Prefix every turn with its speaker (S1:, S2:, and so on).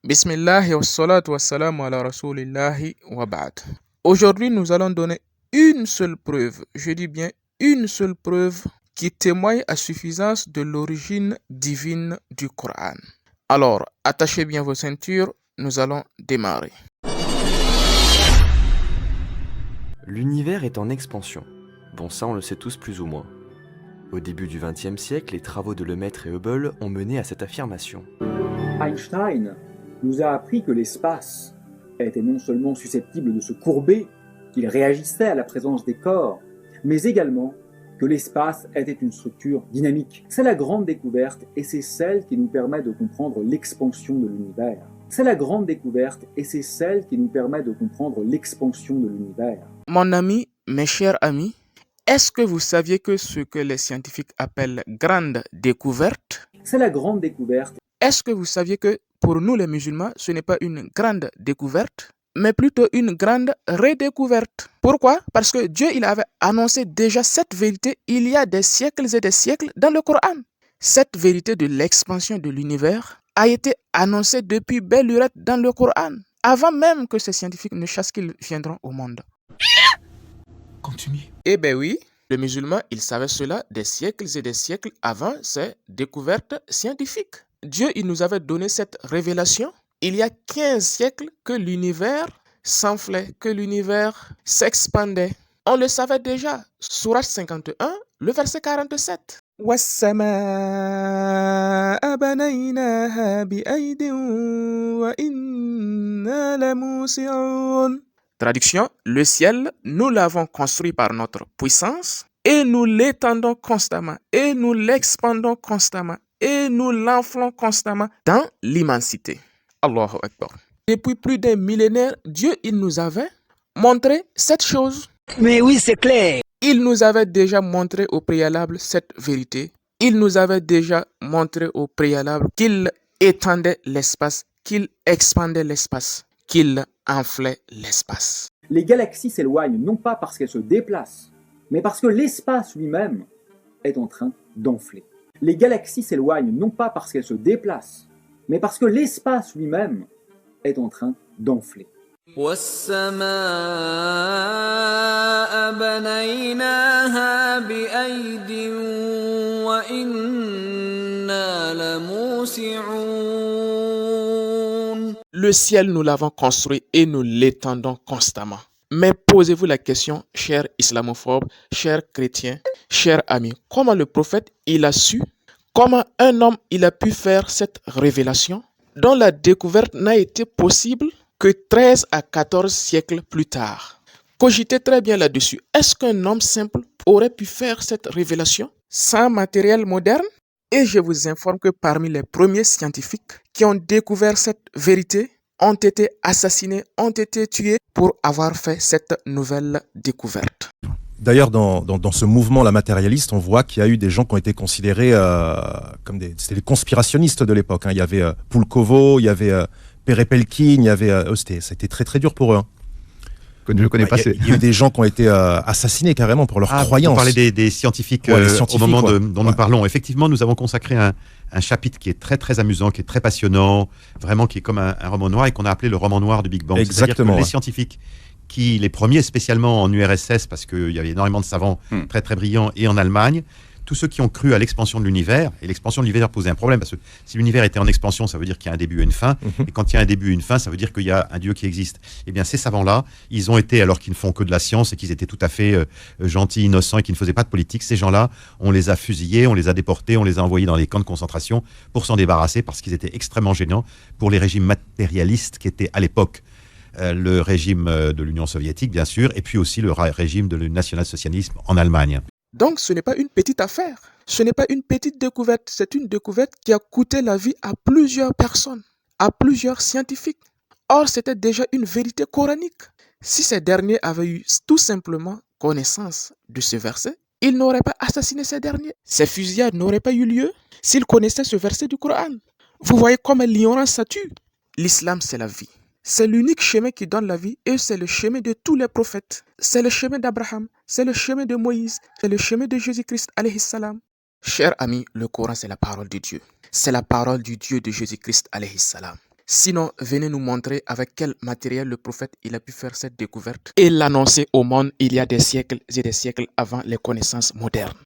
S1: Bismillah wa salatu wa salam ala rasulillahi wa ba'd. Aujourd'hui, nous allons donner une seule preuve, je dis bien une seule preuve, qui témoigne à suffisance de l'origine divine du Coran. Alors, attachez bien vos ceintures, nous allons démarrer.
S2: L'univers est en expansion. Bon, ça on le sait tous plus ou moins. Au début du XXe siècle, les travaux de Lemaitre et Hubble ont mené à cette affirmation.
S3: Einstein nous a appris que l'espace était non seulement susceptible de se courber, qu'il réagissait à la présence des corps, mais également que l'espace était une structure dynamique. C'est la grande découverte et c'est celle qui nous permet de comprendre l'expansion de l'univers. C'est la grande découverte et c'est celle qui nous permet de comprendre l'expansion de l'univers.
S1: Mon ami, mes chers amis, est-ce que vous saviez que ce que les scientifiques appellent grande découverte,
S3: C'est la grande découverte.
S1: est-ce que vous saviez que pour nous les musulmans, ce n'est pas une grande découverte, mais plutôt une grande redécouverte? Pourquoi? Parce que Dieu, il avait annoncé déjà cette vérité il y a des siècles et des siècles dans le Coran. Cette vérité de l'expansion de l'univers a été annoncée depuis belle lurette dans le Coran, avant même que ces scientifiques ne sachent qu'ils viendront au monde.
S4: Continue.
S1: Eh bien oui, le musulman, il savait cela des siècles et des siècles avant ces découvertes scientifiques. Dieu, il nous avait donné cette révélation il y a 15 siècles que l'univers s'enflait, que l'univers s'expandait. On le savait déjà. Sourate 51, le verset 47. وَالسَّمَاءَ بَنَيْنَاهَا بِأَيْدٍ وَإِنَّا لَمُوسِعُونَ. Traduction, le ciel, nous l'avons construit par notre puissance et nous l'étendons constamment et nous l'expandons constamment et nous l'enflons constamment dans l'immensité. Allahu Akbar. Depuis plus d'un millénaire, Dieu, il nous avait montré cette chose.
S5: Mais oui, c'est clair.
S1: Il nous avait déjà montré au préalable cette vérité. Il nous avait déjà montré au préalable qu'il étendait l'espace, qu'il expandait l'espace, qu'il enflait l'espace.
S3: Les galaxies s'éloignent non pas parce qu'elles se déplacent, mais parce que l'espace lui-même est en train d'enfler. Les galaxies s'éloignent non pas parce qu'elles se déplacent, mais parce que l'espace lui-même est en train d'enfler.
S6: وَالسَّمَاءَ بَنَيْنَاهَا بِأَيْدٍ وَإِنَّا لَمُوسِعُونَ.
S1: Le ciel, nous l'avons construit et nous l'étendons constamment. Mais posez-vous la question, chers islamophobes, chers chrétiens, chers amis, comment le prophète, il a su, comment un homme, il a pu faire cette révélation dont la découverte n'a été possible que 13 à 14 siècles plus tard. Cogitez très bien là-dessus. Est-ce qu'un homme simple aurait pu faire cette révélation sans matériel moderne? Et je vous informe que parmi les premiers scientifiques qui ont découvert cette vérité ont été assassinés, ont été tués pour avoir fait cette nouvelle découverte.
S4: D'ailleurs, dans ce mouvement la matérialiste, on voit qu'il y a eu des gens qui ont été considérés comme c'était les conspirationnistes de l'époque. Il y avait Pulkovo, il y avait Perepelkin, il y avait ça a été très très dur pour eux.
S7: Je ne connais pas.
S4: Il y a eu des gens qui ont été assassinés carrément pour leurs croyances.
S7: Vous parlez des scientifiques,
S4: Ouais, les scientifiques,
S7: au moment
S4: ouais.
S7: dont nous parlons. Effectivement, nous avons consacré un chapitre qui est très très amusant, qui est très passionnant, vraiment qui est comme un roman noir et qu'on a appelé le roman noir du Big Bang. C'est-à-dire
S4: Exactement,
S7: que les
S4: ouais.
S7: scientifiques, les premiers spécialement en URSS, parce qu'il y avait énormément de savants très très brillants, et en Allemagne, tous ceux qui ont cru à l'expansion de l'univers, et l'expansion de l'univers posait un problème, parce que si l'univers était en expansion, ça veut dire qu'il y a un début et une fin, et quand il y a un début et une fin, ça veut dire qu'il y a un Dieu qui existe. Eh bien, ces savants-là, ils ont été, alors qu'ils ne font que de la science, et qu'ils étaient tout à fait gentils, innocents, et qu'ils ne faisaient pas de politique, ces gens-là, on les a fusillés, on les a déportés, on les a envoyés dans les camps de concentration pour s'en débarrasser, parce qu'ils étaient extrêmement gênants pour les régimes matérialistes qui étaient à l'époque. Le régime de l'Union soviétique, bien sûr, et puis aussi le régime de le national-socialisme en Allemagne.
S1: Donc ce n'est pas une petite affaire, ce n'est pas une petite découverte, c'est une découverte qui a coûté la vie à plusieurs personnes, à plusieurs scientifiques. Or, c'était déjà une vérité coranique. Si ces derniers avaient eu tout simplement connaissance de ce verset, ils n'auraient pas assassiné ces derniers. Ces fusillades n'auraient pas eu lieu s'ils connaissaient ce verset du Coran. Vous voyez comment l'ignorance ça tue. L'islam, c'est la vie. C'est l'unique chemin qui donne la vie et c'est le chemin de tous les prophètes. C'est le chemin d'Abraham, c'est le chemin de Moïse, c'est le chemin de Jésus-Christ, alayhi salam. Chers amis, le Coran, c'est la parole de Dieu. C'est la parole du Dieu de Jésus-Christ, alayhi salam. Sinon, venez nous montrer avec quel matériel le prophète il a pu faire cette découverte et l'annoncer au monde il y a des siècles et des siècles avant les connaissances modernes.